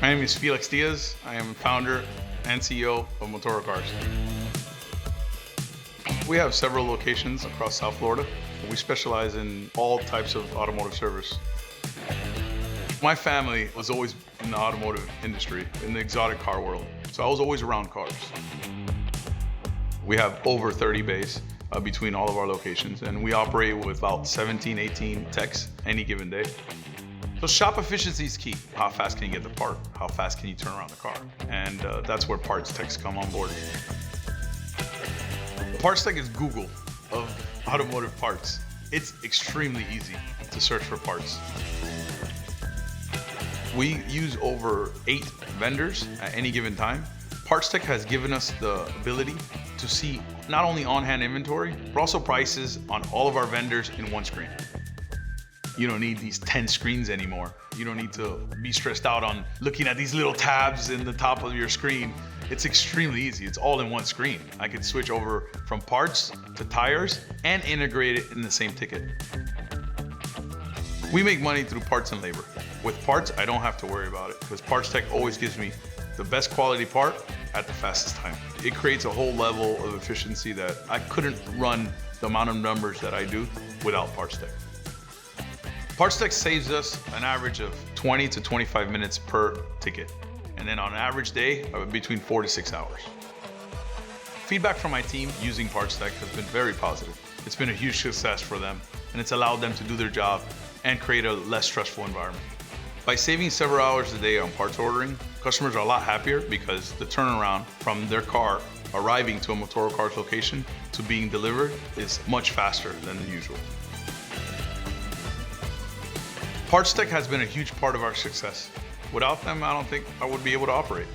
My name is Felix Diaz. I am founder and CEO of Motoro Cars. We have several locations across South Florida. We specialize in all types of automotive service. My family was always in the automotive industry, in the exotic car world. So I was always around cars. We have over 30 bays between all of our locations, and we operate with about 17, 18 techs any given day. So shop efficiency is key. How fast can you get the part? How fast can you turn around the car? And that's where PartsTech come on board. PartsTech is Google of automotive parts. It's extremely easy to search for parts. We use over 8 vendors at any given time. PartsTech has given us the ability to see not only on-hand inventory, but also prices on all of our vendors in one screen. You don't need these 10 screens anymore. You don't need to be stressed out on looking at these little tabs in the top of your screen. It's extremely easy. It's all in one screen. I could switch over from parts to tires and integrate it in the same ticket. We make money through parts and labor. With parts, I don't have to worry about it because PartsTech always gives me the best quality part at the fastest time. It creates a whole level of efficiency that I couldn't run the amount of numbers that I do without PartsTech. PartsTech saves us an average of 20 to 25 minutes per ticket, and then on an average day, between 4 to 6 hours. Feedback from my team using PartsTech has been very positive. It's been a huge success for them, and it's allowed them to do their job and create a less stressful environment. By saving several hours a day on parts ordering, customers are a lot happier because the turnaround from their car arriving to a Motoro Cars location to being delivered is much faster than usual. PartsTech has been a huge part of our success. Without them, I don't think I would be able to operate.